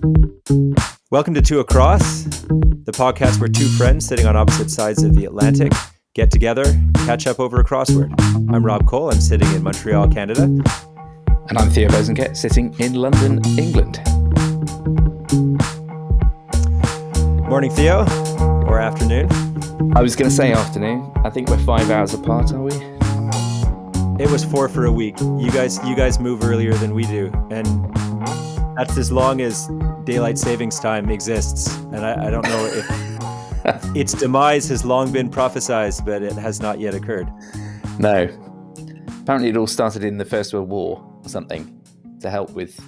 Welcome to Two Across, the podcast where two friends sitting on opposite sides of the Atlantic get together, catch up over a crossword. I'm Rob Cole. I'm sitting in Montreal, Canada. And I'm Theo sitting in London, England. Morning, Theo, or afternoon. I was going to say afternoon. I think we're 5 hours apart, are we? It was 4 for a week. You guys move earlier than we do, and that's as long as daylight savings time exists. And I don't know if its demise has long been prophesized, but it has not yet occurred. No. Apparently it all started in the First World War or something to help with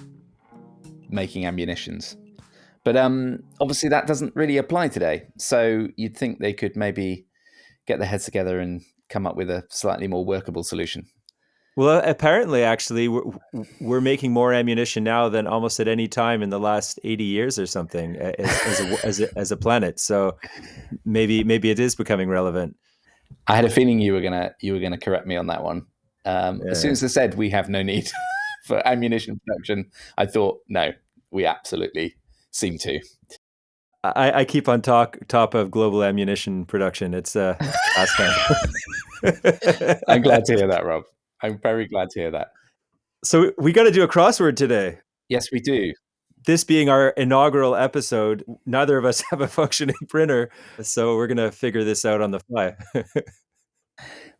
making ammunitions. But obviously that doesn't really apply today. So you'd think they could maybe get their heads together and come up with a slightly more workable solution. Well, apparently, actually, we're making more ammunition now than almost at any time in the last 80 years or something as a planet. So maybe it is becoming relevant. I had a feeling you were gonna correct me on that one. As soon as I said we have no need for ammunition production, I thought, no, we absolutely seem to. I keep on top of global ammunition production. It's last time. I'm glad to hear that, Rob. I'm very glad to hear that. So we got to do a crossword today. Yes, we do. This being our inaugural episode, neither of us have a functioning printer, so we're going to figure this out on the fly.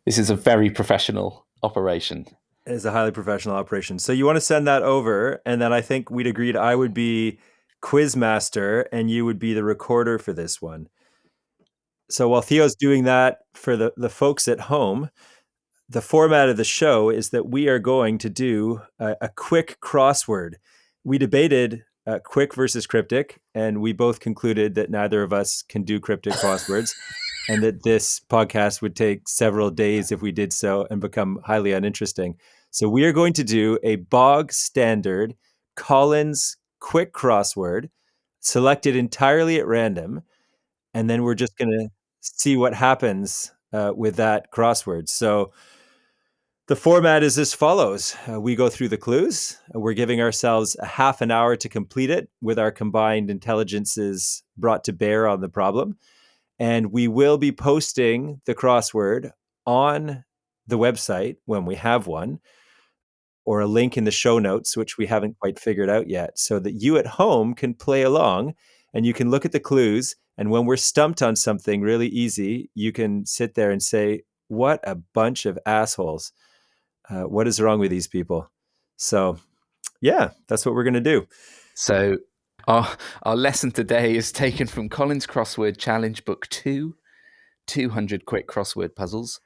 This is a very professional operation. It is a highly professional operation. So you want to send that over, and then I think we'd agreed I would be quiz master and you would be the recorder for this one. So while Theo's doing that for the folks at home, the format of the show is that we are going to do a quick crossword. We debated quick versus cryptic, and we both concluded that neither of us can do cryptic crosswords, and that this podcast would take several days if we did so and become highly uninteresting. So we are going to do a bog standard Collins quick crossword, selected entirely at random, and then we're just going to see what happens with that crossword. So the format is as follows. We go through the clues. We're giving ourselves a half an hour to complete it with our combined intelligences brought to bear on the problem. And we will be posting the crossword on the website when we have one, or a link in the show notes, which we haven't quite figured out yet, so that you at home can play along and you can look at the clues. And when we're stumped on something really easy, you can sit there and say, what a bunch of assholes. What is wrong with these people? So, yeah, that's what we're going to do. So our lesson today is taken from Collins Crossword Challenge Book 2, 200 Quick Crossword Puzzles.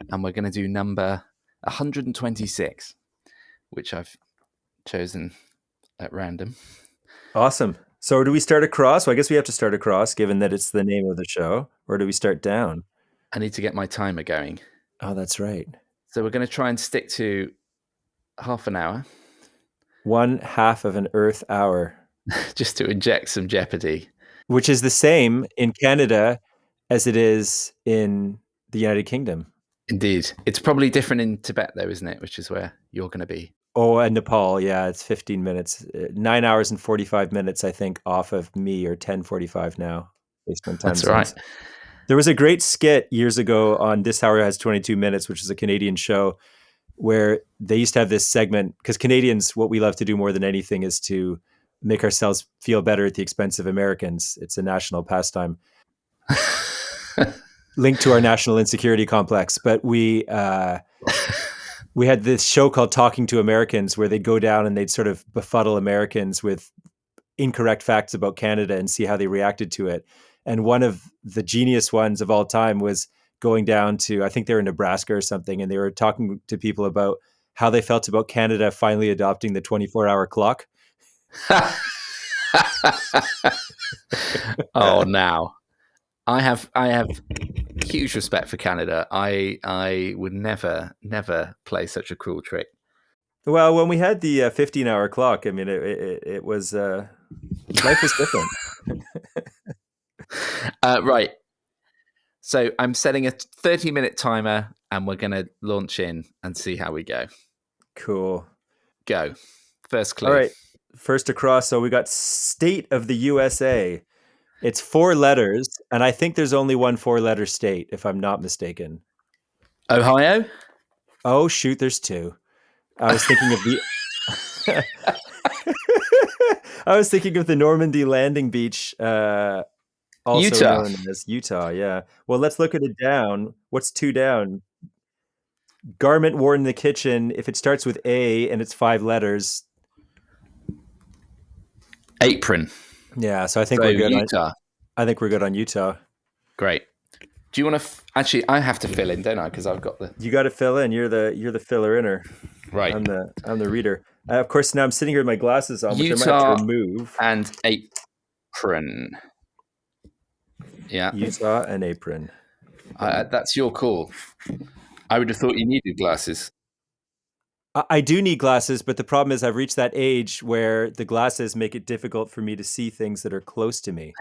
And we're going to do number 126, which I've chosen at random. Awesome. So do we start across? Well, I guess we have to start across, given that it's the name of the show. Or do we start down? I need to get my timer going. Oh, that's right. So we're going to try and stick to half an hour. 1/2 of an Earth hour. Just to inject some jeopardy. Which is the same in Canada as it is in the United Kingdom. Indeed. It's probably different in Tibet, though, isn't it? Which is where you're going to be. Oh, and Nepal. Yeah, it's 15 minutes. 9 hours and 45 minutes, I think, off of me, or 10:45 now, based on time. That's right. There was a great skit years ago on This Hour Has 22 Minutes, which is a Canadian show, where they used to have this segment, because Canadians, what we love to do more than anything is to make ourselves feel better at the expense of Americans. It's a national pastime linked to our national insecurity complex. But we had this show called Talking to Americans, where they'd go down and they'd sort of befuddle Americans with incorrect facts about Canada and see how they reacted to it. And one of the genius ones of all time was going down to, I think they were in Nebraska or something, and they were talking to people about how they felt about Canada finally adopting the 24-hour clock. Oh, now I have huge respect for Canada. I would never play such a cruel trick. Well, when we had the 15-hour clock, I mean, it was life was different. Right. So I'm setting a 30-minute timer, and we're going to launch in and see how we go. Cool. Go. First clue. All right. First across, so we got state of the USA. It's 4 letters, and I think there's only one 4-letter state, if I'm not mistaken. Ohio? Oh, shoot, there's two. I was thinking of the. I was thinking of the Normandy landing beach, also Utah. known as Utah. Yeah. Well, let's look at it down. What's two down? Garment worn in the kitchen. If it starts with A and it's 5 letters, Apron. yeah. So I think So we're good. Utah. I think we're good on Utah. Great. Do you want to actually? I have to fill in, don't I? Because I've got the. You got to fill in. You're the filler inner. Right. I'm the reader. Of course, now I'm sitting here with my glasses on, which I might have Utah to remove. and apron. Yeah. Utah and apron. That's your call. I would have thought you needed glasses. I do need glasses, but the problem is I've reached that age where the glasses make it difficult for me to see things that are close to me.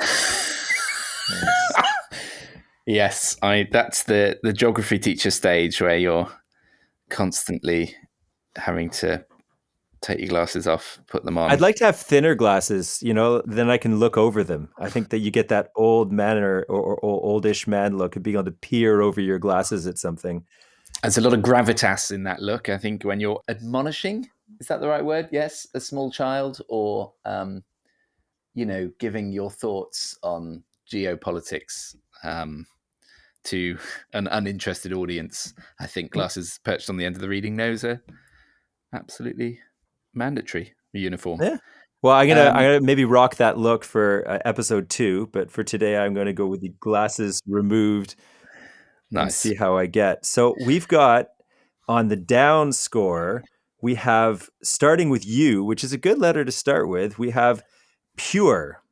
Yes, that's the geography teacher stage where you're constantly having to take your glasses off, put them on. I'd like to have thinner glasses, then I can look over them. I think that you get that old man or oldish man look of being able to peer over your glasses at something. There's a lot of gravitas in that look. I think when you're admonishing, is that the right word? Yes, a small child, or giving your thoughts on geopolitics to an uninterested audience. I think glasses perched on the end of the reading nose are absolutely mandatory uniform. Yeah. Well, I'm gonna maybe rock that look for episode 2, but for today, I'm going to go with the glasses removed. Nice. And see how I get. So we've got on the down score, we have starting with U, which is a good letter to start with. We have pure,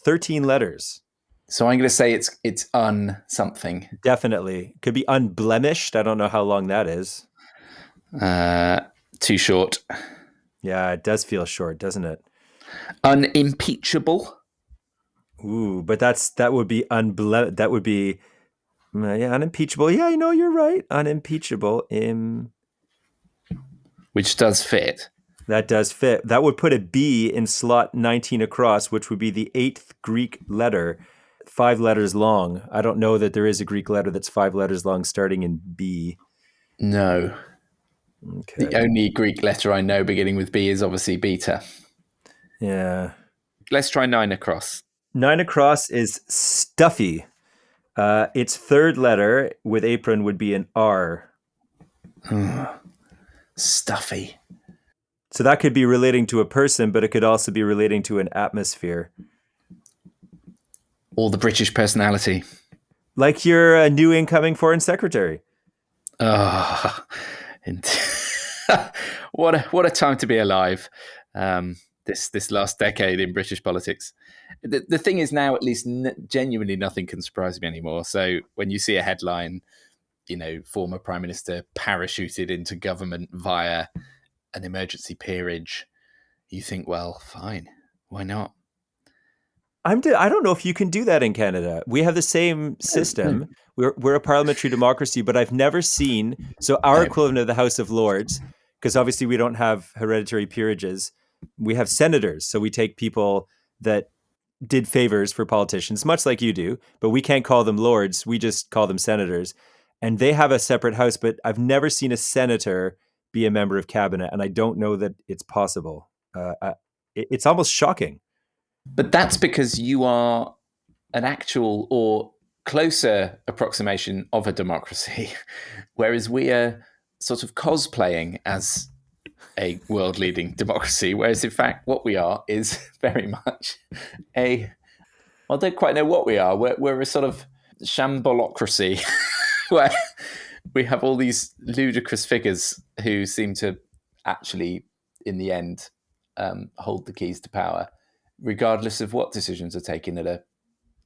13 letters. So I'm going to say it's un something. Definitely. Could be unblemished. I don't know how long that is. Too short. Yeah, it does feel short, doesn't it? Unimpeachable. Ooh, but that would be unimpeachable. Yeah, you're right. Unimpeachable. Which does fit. That does fit. That would put a B in slot 19 across, which would be the 8th Greek letter, 5 letters long. I don't know that there is a Greek letter that's 5 letters long starting in B. No. Okay. The only Greek letter I know beginning with B is obviously beta. Yeah. Let's try 9 across. 9 across is stuffy. Its 3rd letter with apron would be an R. Stuffy. So that could be relating to a person, but it could also be relating to an atmosphere. Or the British personality. Like your new incoming foreign secretary. Oh, what a time to be alive. This last decade in British politics. The thing is now, at least genuinely nothing can surprise me anymore. So when you see a headline, former Prime Minister parachuted into government via an emergency peerage, you think, well, fine, why not? I don't know if you can do that in Canada. We have the same system. We're a parliamentary democracy, but I've never seen, so our equivalent of the House of Lords, because obviously we don't have hereditary peerages, we have senators. So we take people that did favors for politicians, much like you do, but we can't call them lords. We just call them senators. And they have a separate house, but I've never seen a senator be a member of cabinet. And I don't know that it's possible. It's almost shocking. But that's because you are an actual or closer approximation of a democracy, whereas we are sort of cosplaying as a world-leading democracy, whereas in fact what we are is very much I don't quite know what we are. We're a sort of shambolocracy where we have all these ludicrous figures who seem to actually, in the end, hold the keys to power, regardless of what decisions are taken at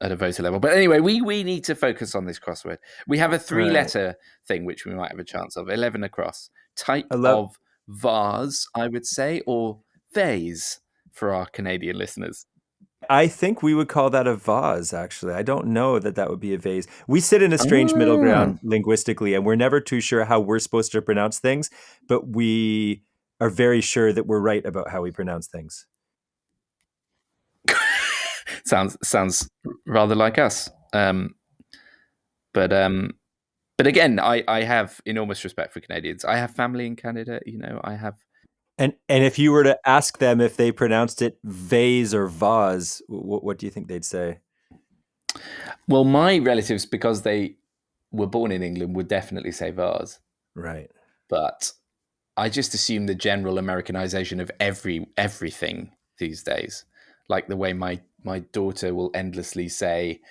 a voter level. But anyway, we need to focus on this crossword. We have a 3-letter thing, which we might have a chance of. 11 across. Type of vase, I would say, or vase for our Canadian listeners. I think we would call that a vase, actually. I don't know that would be a vase. We sit in a strange middle ground linguistically, and we're never too sure how we're supposed to pronounce things, but we are very sure that we're right about how we pronounce things. Sounds rather like us. But again, I have enormous respect for Canadians. I have family in Canada. I have. And if you were to ask them if they pronounced it vase or vase, what do you think they'd say? Well, my relatives, because they were born in England, would definitely say vase. Right. But I just assume the general Americanization of everything these days, like the way my daughter will endlessly say,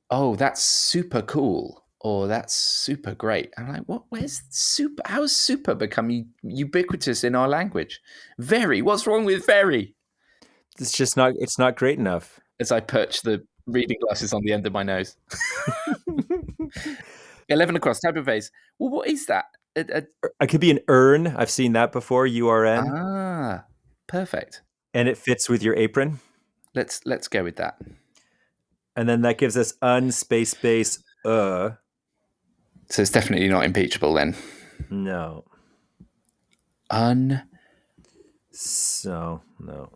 "Oh, that's super cool," or "That's super great." I'm like, "What? Where's super? How has super become ubiquitous in our language?" Very. What's wrong with very? It's not great enough. As I perch the reading glasses on the end of my nose. 11 across, type of vase. Well, what is that? It could be an urn. I've seen that before, URN. Perfect. And it fits with your apron. Let's go with that. And then that gives us space space. So it's definitely not impeachable then. No. So no.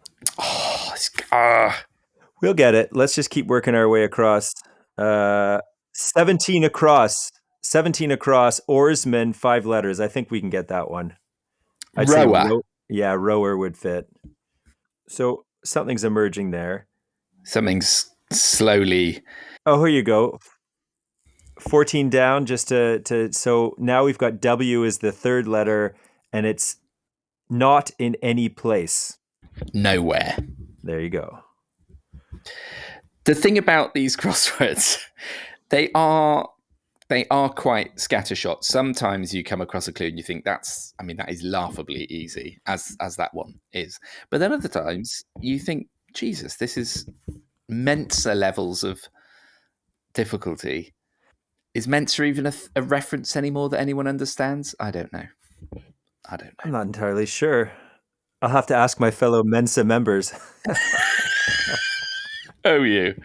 We'll get it. Let's just keep working our way across. 17 across. 17 across. Oarsman, 5 letters. I think we can get that one. I'd say Rower. rower would fit. So something's emerging there. Something's slowly. Oh, here you go. 14 down just to so now we've got W as the third letter and it's not in any place. Nowhere. There you go. The thing about these crosswords, they are quite scattershot. Sometimes you come across a clue and you think that is laughably easy, as that one is. But then other times you think, Jesus, this is Mensa levels of difficulty. Is Mensa even a reference anymore that anyone understands? I don't know. I'm not entirely sure. I'll have to ask my fellow Mensa members. Oh, you.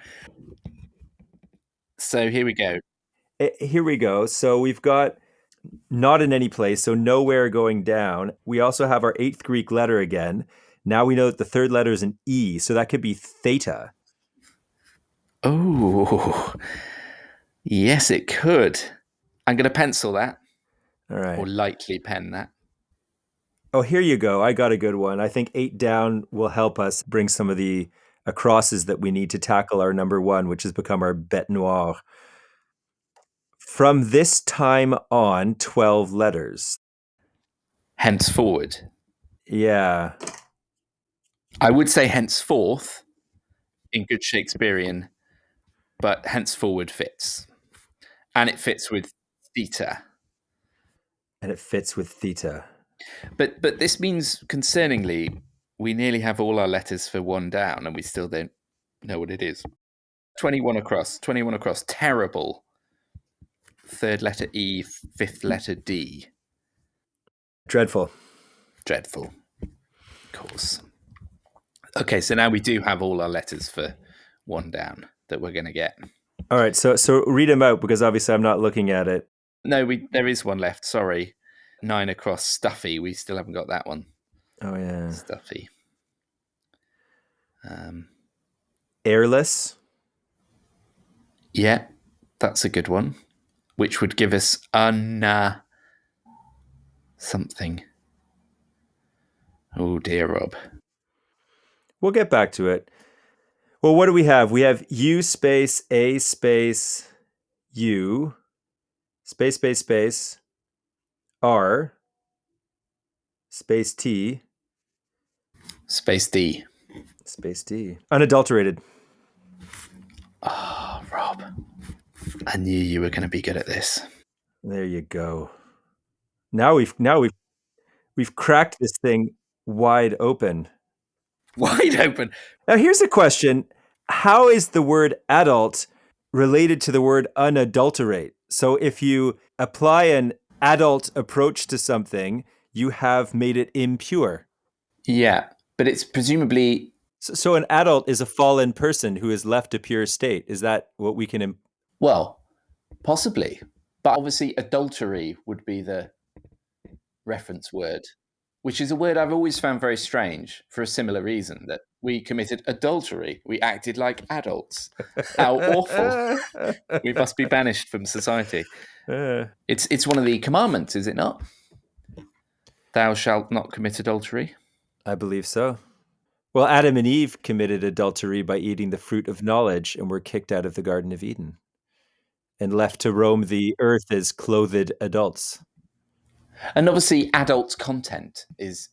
So here we go. Here we go. So we've got not in any place, so nowhere going down. We also have our 8th Greek letter again. Now we know that the third letter is an E, so that could be theta. Oh, yes, it could. I'm going to pencil that. All right. Or lightly pen that. Oh, here you go. I got a good one. I think 8 down will help us bring some of the acrosses that we need to tackle our number 1, which has become our bête noire. From this time on, 12 letters. Henceforward. Yeah. I would say henceforth in good Shakespearean, but henceforward fits. And it fits with theta. And it fits with theta. But this means, concerningly, we nearly have all our letters for 1 down and we still don't know what it is. 21 across. Terrible. 3rd letter E, 5th letter D. Dreadful. Of course. Okay, so now we do have all our letters for 1 down that we're going to get. All right, so read them out because obviously I'm not looking at it. No, there is one left. Sorry. 9 across, stuffy. We still haven't got that one. Oh yeah, stuffy. Airless. Yeah, that's a good one. Which would give us something. Oh dear, Rob. We'll get back to it. Well, what do we have? We have U space A space U space space space R space T space D space D. Unadulterated. Oh, Rob. I knew you were going to be good at this. There you go. Now we've cracked this thing wide open. Wide open. Now here's a question. How is the word adult related to the word unadulterate? So if you apply an adult approach to something, you have made it impure. Yeah, but it's presumably... So an adult is a fallen person who is left a pure state. Is that what we can... Well, possibly. But obviously adultery would be the reference word. which is a word I've always found very strange for a similar reason, that we committed adultery. We acted like adults. How awful. We must be banished from society. It's one of the commandments, is it not? Thou shalt not commit adultery. I believe so. Well, Adam and Eve committed adultery by eating the fruit of knowledge and were kicked out of the Garden of Eden and left to roam the earth as clothed adults. And obviously, adult content is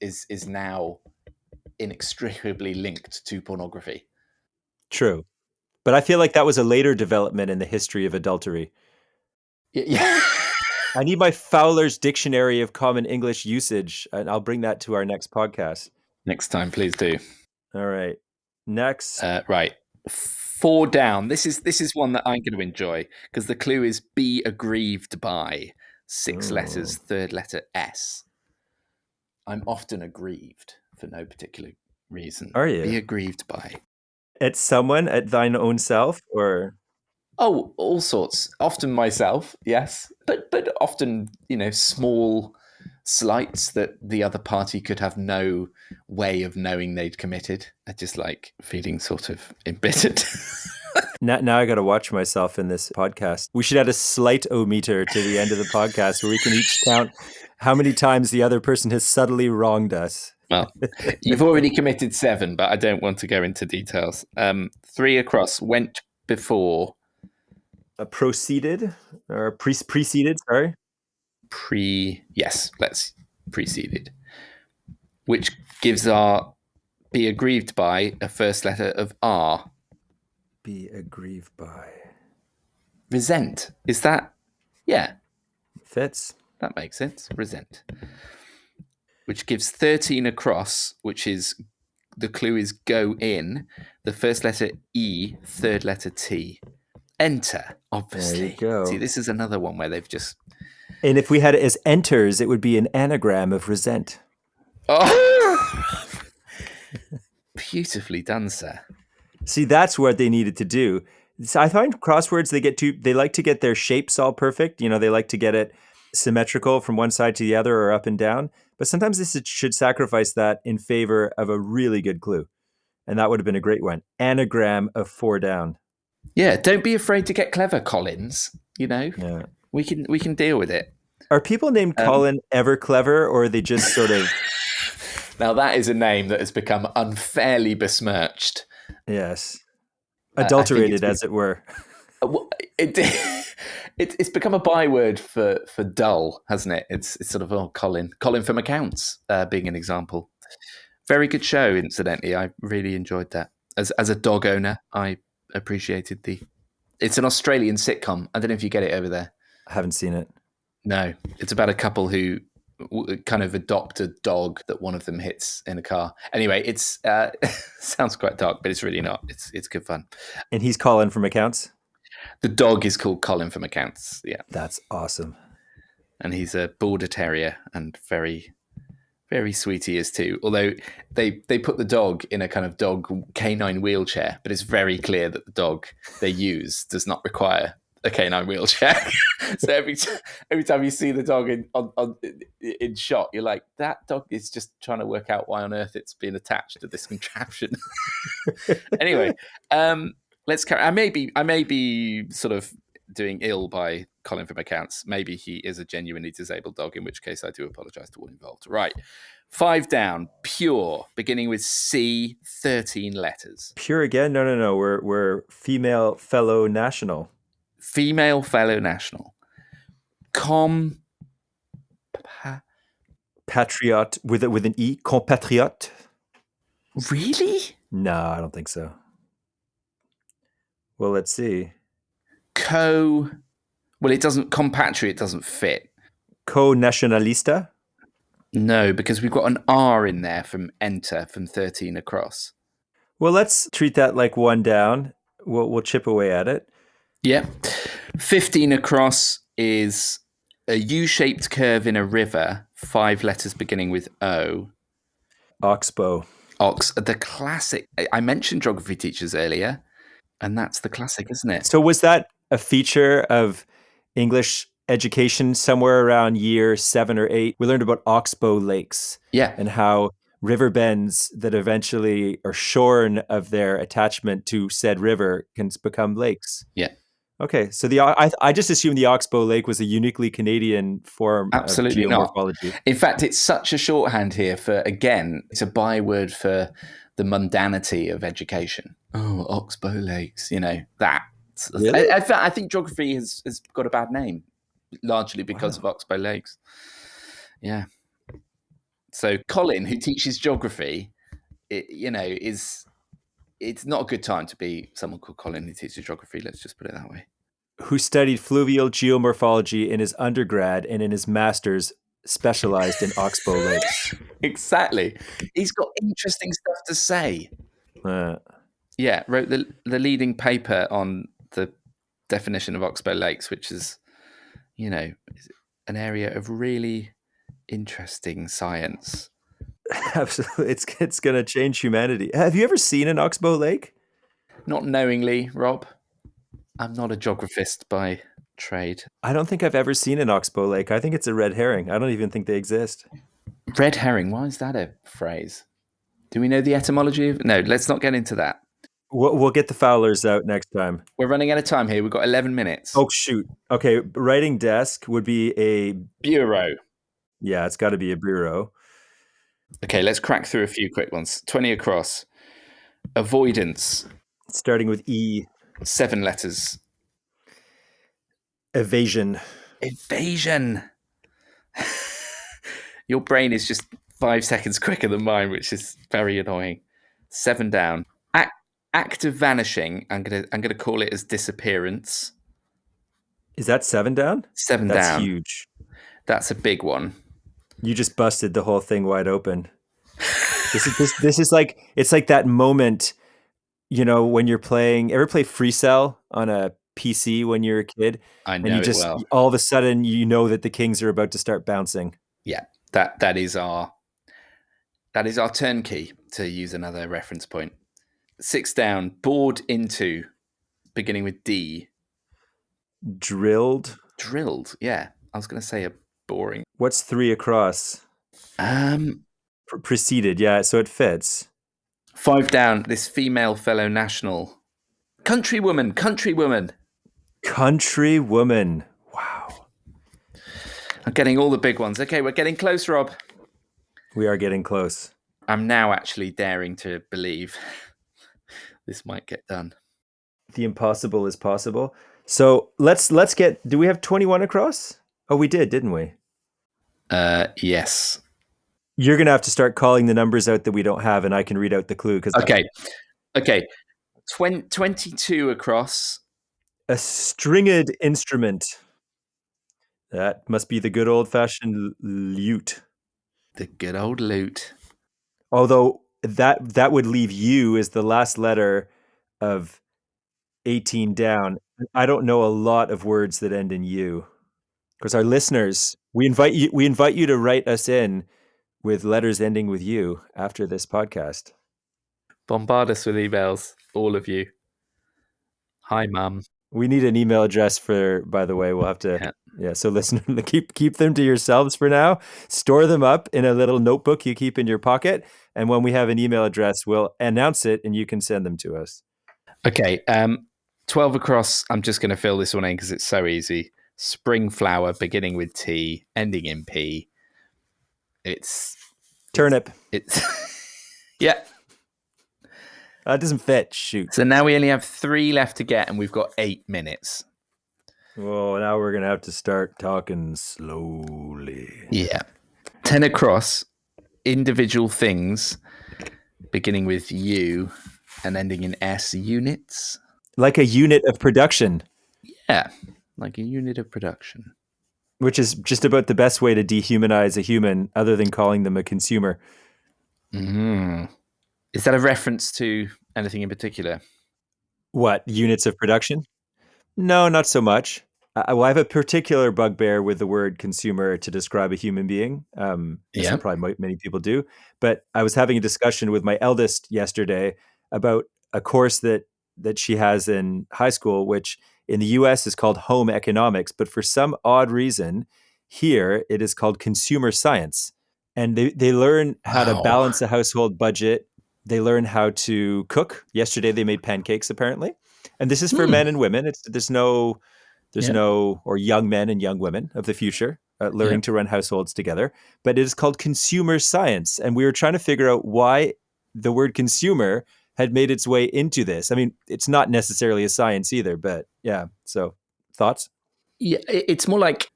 now inextricably linked to pornography. True. But I feel like that was a later development in the history of adultery. Yeah. I need my Fowler's Dictionary of Common English Usage, and I'll bring that to our next podcast. Next time, please do. All right. Next. Right. 4 down. This is one that I'm going to enjoy because the clue is be aggrieved by. 6 letters, third letter S. I'm often aggrieved for no particular reason. Are you? Be aggrieved by. At someone, at thine own self, or? Oh, all sorts. Often myself, yes. But often, small slights that the other party could have no way of knowing they'd committed. I just like feeling sort of embittered. Now I got to watch myself in this podcast. We should add a slight-o-meter to the end of the podcast where we can each count how many times the other person has subtly wronged us. Well, you've already committed 7, but I don't want to go into details. 3 across went before. Proceeded or preceded, sorry. Yes, let's preceded. Which gives our be aggrieved by a first letter of R. Be aggrieved by. Resent. Is that? Yeah. Fits. That makes sense. Resent. Which gives 13 across, which is, the clue is go in, the first letter E, third letter T. Enter, obviously. There you go. See, this is another one where they've just... And if we had it as enters, it would be an anagram of resent. Oh! Beautifully done, sir. See, that's what they needed to do. So I find crosswords, they like to get their shapes all perfect. They like to get it symmetrical from one side to the other or up and down. But sometimes this should sacrifice that in favor of a really good clue. And that would have been a great one. Anagram of 4 down. Yeah, don't be afraid to get clever, Collins. Yeah. We can deal with it. Are people named Colin ever clever, or are they just sort of... Now that is a name that has become unfairly besmirched. Yes. Adulterated, as it were. It's become a byword for dull, hasn't it? It's sort of, Colin from Accounts being an example. Very good show, incidentally. I really enjoyed that. As a dog owner, I appreciated it's an Australian sitcom. I don't know if you get it over there. I haven't seen it. No. It's about a couple who kind of adopt a dog that one of them hits in a car. Anyway, it's sounds quite dark, but it's really not. It's good fun. And he's Colin from Accounts? The dog is called Colin from Accounts, yeah. That's awesome. And he's a border terrier and very, very sweet he is too. Although they put the dog in a kind of dog canine wheelchair, but it's very clear that the dog they use does not require a canine wheelchair. So every time you see the dog in shot, you're like, that dog is just trying to work out why on earth it's been attached to this contraption. Anyway, let's carry. I may be sort of doing ill by Colin from Accounts. Maybe he is a genuinely disabled dog, in which case I do apologise to all involved. Right. 5 down. Pure, beginning with C, 13 letters. Pure again? No. We're female fellow national. Female fellow national. Patriot with an E. Compatriote. Really? No, I don't think so. Well, let's see. Well, it doesn't. Compatriot doesn't fit. Co-nationalista? No, because we've got an R in there from enter from 13 across. Well, let's treat that like 1 down. We'll chip away at it. Yeah. 15 across is a U-shaped curve in a river, 5 letters beginning with O. Oxbow. The classic. I mentioned geography teachers earlier, and that's the classic, isn't it? So was that a feature of English education somewhere around year 7 or 8, we learned about oxbow lakes. Yeah. And how river bends that eventually are shorn of their attachment to said river can become lakes. Yeah. Okay, so I just assumed the Oxbow Lake was a uniquely Canadian form Absolutely of not. geomorphology. In fact, it's such a shorthand here for, again, it's a byword for the mundanity of education. Oh, Oxbow Lakes, that. Really? I think geography has got a bad name, largely because of Oxbow Lakes. Yeah. So Colin, who teaches geography, it's not a good time to be someone called Colin who teaches geography. Let's just put it that way. Who studied fluvial geomorphology in his undergrad and in his master's specialized in Oxbow Lakes. Exactly. He's got interesting stuff to say. Yeah, wrote the leading paper on the definition of Oxbow Lakes, which is, an area of really interesting science. Absolutely. It's going to change humanity. Have you ever seen an Oxbow Lake? Not knowingly, Rob. I'm not a geographist by trade. I don't think I've ever seen an Oxbow Lake. I think it's a red herring. I don't even think they exist. Red herring? Why is that a phrase? Do we know the etymology of? No, let's not get into that. We'll get the Fowlers out next time. We're running out of time here. We've got 11 minutes. Oh, shoot. Okay, writing desk would be a... bureau. Yeah, it's got to be a bureau. Okay, let's crack through a few quick ones. 20 across. Avoidance. Starting with E. 7 letters. Evasion. Evasion. Your brain is just 5 seconds quicker than mine, which is very annoying. 7 down. Act of vanishing. I'm gonna call it as disappearance. Is that 7 down? 7 That's down. That's huge. That's a big one. You just busted the whole thing wide open. This is like, it's like that moment, when you're playing. Ever play Free Cell on a PC when you're a kid? I know, and you just well. All of a sudden that the kings are about to start bouncing. Yeah, that is our turnkey, to use another reference point. 6 down. Bored into, beginning with D. Drilled. Yeah, I was going to say a boring. What's 3 across? Preceded. Yeah, so it fits. 5 down. This female fellow national. Countrywoman. Wow. I'm getting all the big ones. Okay, we're getting close, Rob. We are getting close. I'm now actually daring to believe this might get done. The impossible is possible. So let's get. Do we have 21 across? Oh, we did, didn't we? Yes. You're gonna have to start calling the numbers out that we don't have, and I can read out the clue. Okay. 22 across. A stringed instrument. That must be the good old-fashioned lute. The good old lute. Although that would leave U as the last letter of 18 down. I don't know a lot of words that end in U. Because our listeners, we invite you to write us in with letters ending with U after this podcast. Bombard us with emails, all of you. Hi, Mum. We need an email address by the way, we'll have to, so listen, keep them to yourselves for now. Store them up in a little notebook you keep in your pocket. And when we have an email address, we'll announce it and you can send them to us. Okay. 12 across. I'm just going to fill this one in because it's so easy. Spring flower, beginning with T, ending in P. It's turnip. It's yeah. That doesn't fit. Shoot. So now we only have 3 left to get, and we've got 8 minutes. Well, now we're going to have to start talking slowly. Yeah. 10 across, individual things, beginning with U and ending in S, units. Like a unit of production. Yeah, like a unit of production. Which is just about the best way to dehumanize a human, other than calling them a consumer. Is that a reference to anything in particular? What, units of production? No, not so much. I have a particular bugbear with the word consumer to describe a human being. As probably many people do. But I was having a discussion with my eldest yesterday about a course that she has in high school, which in the US is called home economics, but for some odd reason, here it is called consumer science. And they learn how to Wow. balance a household budget. They learn how to cook. Yesterday they made pancakes, apparently. And this is for men and women. There's Yeah. no, or young men and young women of the future Yeah. learning to run households together. But it is called consumer science. And we were trying to figure out why the word consumer had made its way into this. I mean, it's not necessarily a science either, but yeah. So thoughts? Yeah, it's more like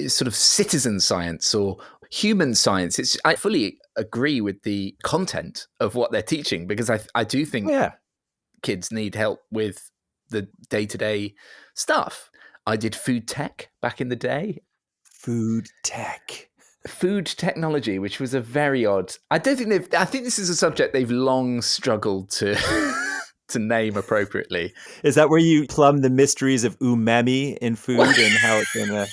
sort of citizen science or human science. I fully agree with the content of what they're teaching, because I do Oh, think yeah. kids need help with the day-to-day stuff. I did food tech back in the day. Food tech. Food technology, which was a very odd. I think this is a subject they've long struggled to to name appropriately. Is that where you plumb the mysteries of umami in food and how it can?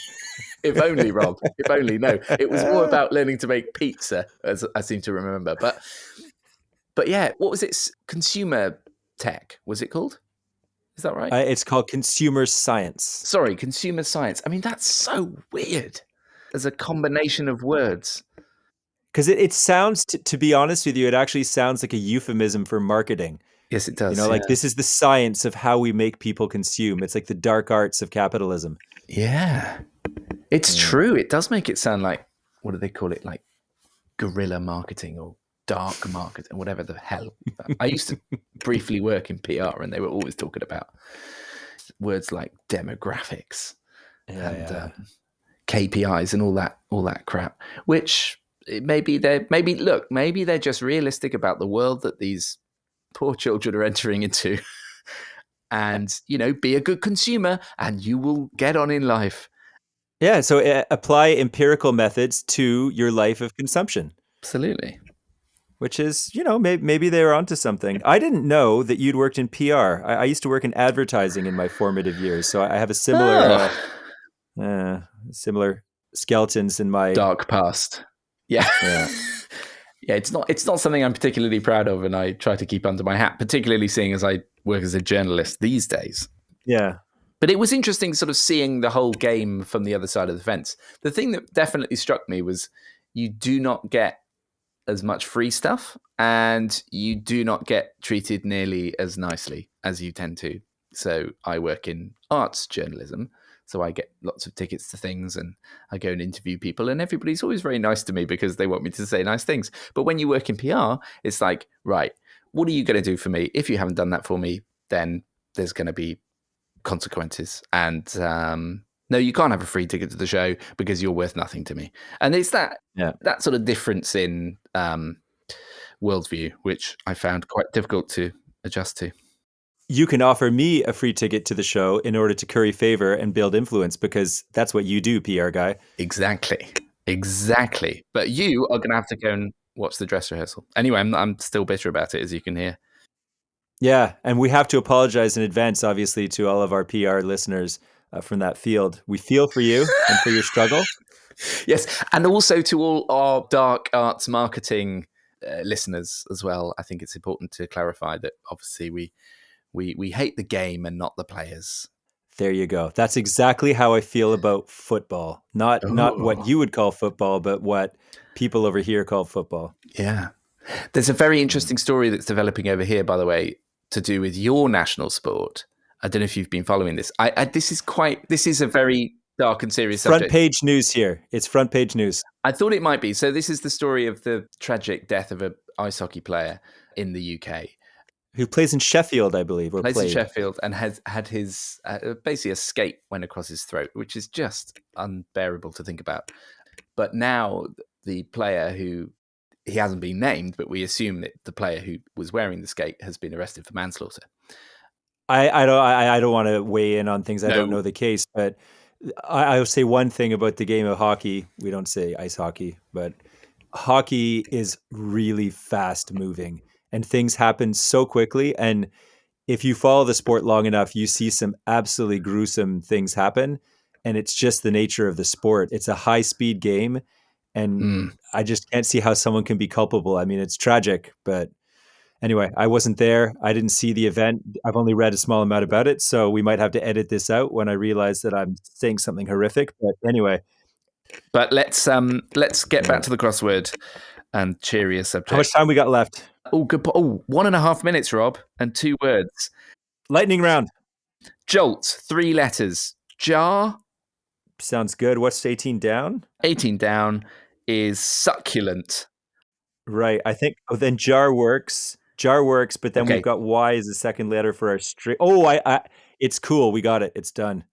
If only, Rob. If only. No, it was more about learning to make pizza, as I seem to remember. But yeah, what was it? Consumer tech, was it called? Is that right? It's called consumer science. Sorry, consumer science. I mean, that's so weird as a combination of words. Because it sounds, to be honest with you, it actually sounds like a euphemism for marketing. Yes, it does. Like this is the science of how we make people consume. It's like the dark arts of capitalism. Yeah, it's true. It does make it sound like, what do they call it? Like guerrilla marketing or dark marketing, whatever the hell. I used to briefly work in PR, and they were always talking about words like demographics and KPIs and all that crap, which maybe they're just realistic about the world that these poor children are entering into. And, be a good consumer and you will get on in life. Yeah, so apply empirical methods to your life of consumption. Absolutely. Which is, maybe they were onto something. I didn't know that you'd worked in PR. I used to work in advertising in my formative years, so I have a similar skeletons in my dark past. Yeah. Yeah. Yeah, it's not something I'm particularly proud of, and I try to keep under my hat, particularly seeing as I work as a journalist these days. Yeah. But it was interesting sort of seeing the whole game from the other side of the fence. The thing that definitely struck me was you do not get as much free stuff, and you do not get treated nearly as nicely as you tend to. So I work in arts journalism, so I get lots of tickets to things, and I go and interview people, and everybody's always very nice to me because they want me to say nice things. But when you work in PR, it's like, right, what are you going to do for me? If you haven't done that for me, then there's going to be consequences. And no, you can't have a free ticket to the show because you're worth nothing to me. And it's that sort of difference in worldview, which I found quite difficult to adjust to. You can offer me a free ticket to the show in order to curry favor and build influence, because that's what you do, PR guy. Exactly. But you are going to have to go and watch the dress rehearsal. Anyway, I'm still bitter about it, as you can hear. Yeah, and we have to apologize in advance, obviously, to all of our PR listeners from that field. We feel for you and for your struggle. Yes, and also to all our dark arts marketing listeners as well. I think it's important to clarify that obviously we hate the game and not the players. There you go. That's exactly how I feel about football. Not what you would call football, but what people over here call football. Yeah. There's a very interesting story that's developing over here, by the way, to do with your national sport. I don't know if you've been following this. This is a very dark and serious subject. Front page news here. It's front page news. I thought it might be. So this is the story of the tragic death of an ice hockey player in the UK. Who plays in Sheffield, I believe. Plays in Sheffield and has had his, basically a skate went across his throat, which is just unbearable to think about. But now the player who, he hasn't been named, but we assume that the player who was wearing the skate has been arrested for manslaughter. I don't want to weigh in on things. I don't know the case, but I'll say one thing about the game of hockey. We don't say ice hockey, but hockey is really fast moving and things happen so quickly. And if you follow the sport long enough, you see some absolutely gruesome things happen. And it's just the nature of the sport. It's a high speed game. And I just can't see how someone can be culpable. I mean, it's tragic, but Anyway, I wasn't there. I didn't see the event. I've only read a small amount about it, so we might have to edit this out when I realize that I'm saying something horrific. But anyway, But let's get back to the crossword and cheerier subject. how much time we got left? Oh, good. Oh, 1.5 minutes, Rob, and 2 words. Lightning round. Jolt, 3 letters. Jar. Sounds good. What's 18 down? 18 down is succulent. Right. I think then jar works. Jar works, but then Okay. we've got Y as the second letter for our string. Oh, it's cool. We got it. It's done.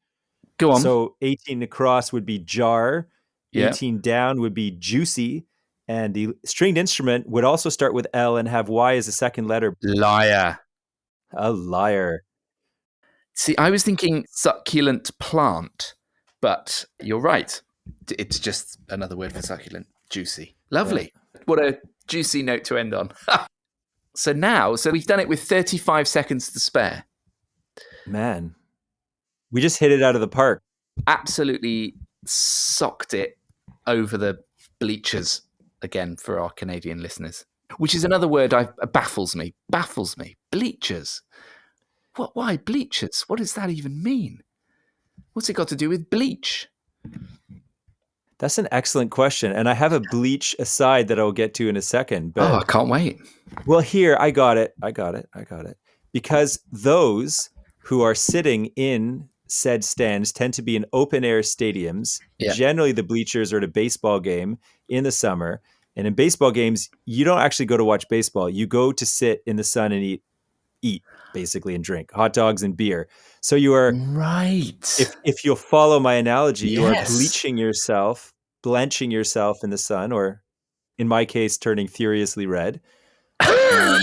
Go on. So 18 across would be jar. Yeah. 18 down would be juicy. And the stringed instrument would also start with L and have Y as the second letter. Liar. A liar. See, I was thinking succulent plant, but you're right. It's just another word for succulent. Juicy. Lovely. Yeah. What a juicy note to end on. So we've done it with 35 seconds to spare. Man, we just hit it out of the park. Absolutely socked it over the bleachers again for our Canadian listeners, which is another word baffles me. Bleachers. Why bleachers? What does that even mean? What's it got to do with bleach? That's an excellent question. And I have a bleach aside that I'll get to in a second. But, I can't wait. Well, here, I got it. Because those who are sitting in said stands tend to be in open air stadiums. Yeah. Generally, the bleachers are at a baseball game in the summer. And in baseball games, you don't actually go to watch baseball. You go to sit in the sun and eat basically, and drink hot dogs and beer. So you are right. If you'll follow my analogy, you are bleaching yourself, blenching yourself in the sun, or in my case, turning furiously red. I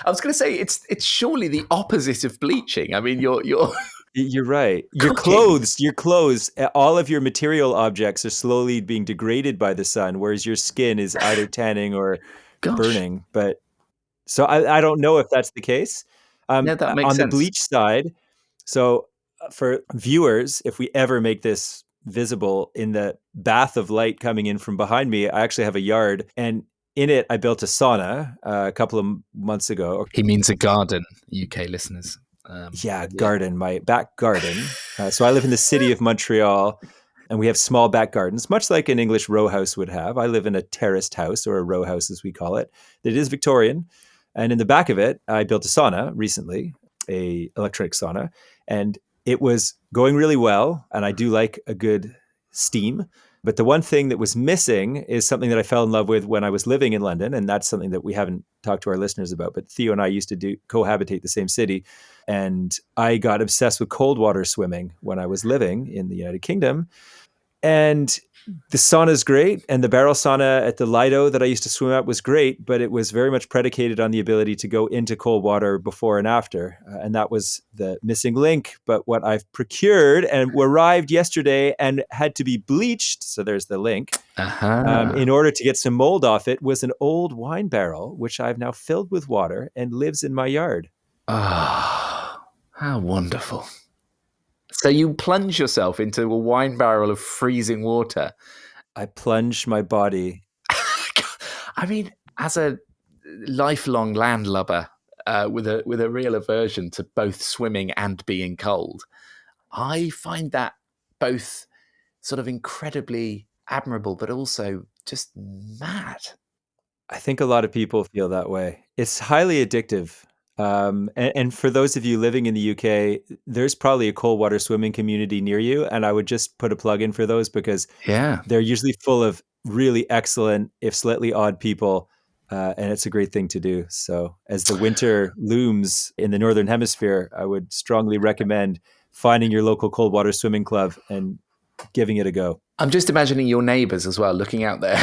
was going to say it's surely the opposite of bleaching. I mean, you're right. Your clothes, all of your material objects are slowly being degraded by the sun, whereas your skin is either tanning or burning. But so I don't know if that's the case. Yeah, that makes sense. On the bleach side, so for viewers, if we ever make this visible, in the bath of light coming in from behind me, I actually have a yard, and in it I built a sauna a couple of months ago. He means a garden, UK listeners. Garden, my back garden. So I live in the city of Montreal, and we have small back gardens, much like an English row house would have. I live in a terraced house, or a row house as we call it. It is Victorian. And in the back of it, I built a sauna recently, a electric sauna, and it was going really well. And I do like a good steam. But the one thing that was missing is something that I fell in love with when I was living in London. And that's something that we haven't talked to our listeners about. But Theo and I used to cohabitate the same city. And I got obsessed with cold water swimming when I was living in the United Kingdom. And the sauna is great. And the barrel sauna at the Lido that I used to swim at was great, but it was very much predicated on the ability to go into cold water before and after. And that was the missing link. But what I've procured and arrived yesterday and had to be bleached, so there's the link, in order to get some mold off it, was an old wine barrel, which I've now filled with water and lives in my yard. Ah, how wonderful. So you plunge yourself into a wine barrel of freezing water. I plunge my body. I mean, as a lifelong landlubber with a real aversion to both swimming and being cold, I find that both sort of incredibly admirable, but also just mad. I think a lot of people feel that way. It's highly addictive. And for those of you living in the UK, there's probably a cold water swimming community near you. And I would just put a plug in for those, because they're usually full of really excellent, if slightly odd people. And it's a great thing to do. So as the winter looms in the Northern Hemisphere, I would strongly recommend finding your local cold water swimming club and giving it a go. I'm just imagining your neighbors as well, looking out there.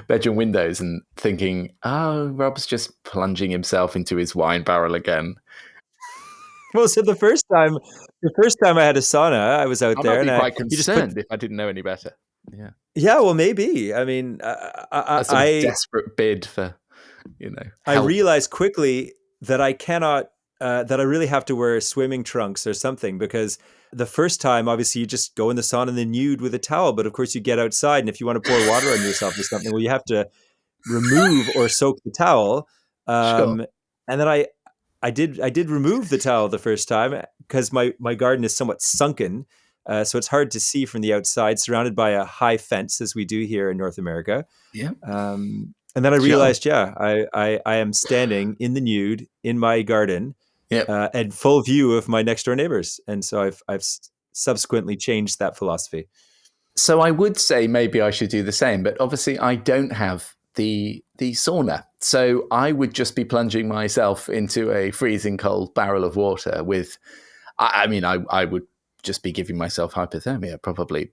Bedroom windows and thinking, oh, Rob's just plunging himself into his wine barrel again. Well, so the first time I had a sauna, I was out there, and I'd be quite concerned if I didn't know any better. Yeah, well, maybe. I mean, that's a desperate bid for, help. I realized quickly that I cannot, that I really have to wear swimming trunks or something, because the first time, obviously, you just go in the sauna and then nude with a towel. But of course, you get outside, and if you want to pour water on yourself or something, well, you have to remove or soak the towel. Sure. And then I did remove the towel the first time because my garden is somewhat sunken, so it's hard to see from the outside, surrounded by a high fence as we do here in North America. Yeah. And then I Sure. realized, I am standing in the nude in my garden, Yep. and full view of my next door neighbors, and so I've subsequently changed that philosophy. So I would say maybe I should do the same, but obviously I don't have the sauna. So I would just be plunging myself into a freezing cold barrel of water with, I mean, I would just be giving myself hypothermia probably.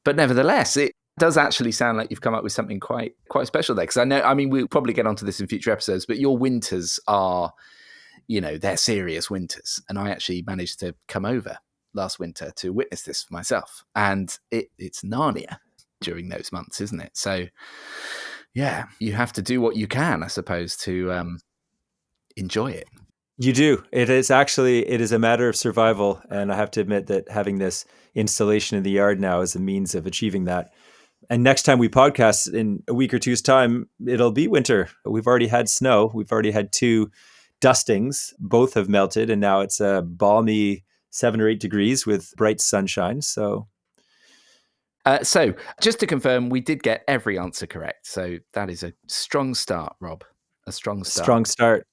But nevertheless, it does actually sound like you've come up with something quite special there. Because I mean, we'll probably get onto this in future episodes, but your winters are, they're serious winters. And I actually managed to come over last winter to witness this for myself. And it's Narnia during those months, isn't it? So yeah, you have to do what you can, I suppose, to enjoy it. You do. It is a matter of survival. And I have to admit that having this installation in the yard now is a means of achieving that. And next time we podcast in a week or two's time, it'll be winter. We've already had snow. We've already had 2 dustings. Both have melted. And now it's a balmy 7 or 8 degrees with bright sunshine. So just to confirm, we did get every answer correct. So that is a strong start, Rob. A strong start. Strong start.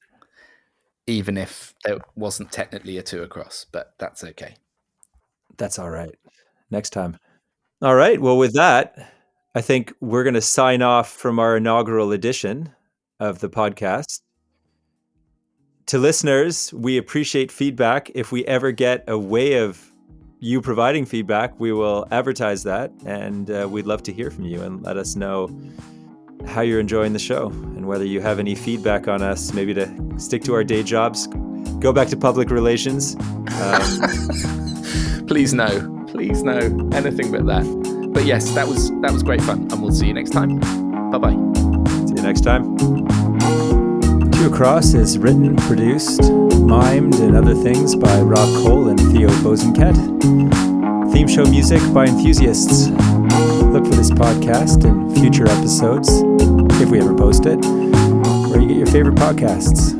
Even if there wasn't technically a 2 across, but that's okay. That's all right. Next time. All right. Well, with that, I think we're going to sign off from our inaugural edition of the podcast. To listeners, we appreciate feedback. If we ever get a way of you providing feedback, we will advertise that, and we'd love to hear from you and let us know how you're enjoying the show and whether you have any feedback on us, maybe to stick to our day jobs, go back to public relations. Please no, anything but that. But yes, that was great fun, and we'll see you next time. Bye-bye. See you next time. Two Across is written, produced, mimed, and other things by Rob Cole and Theo Bosenkat. Theme show music by Enthusiasts. Look for this podcast and future episodes, if we ever post it, where you get your favorite podcasts.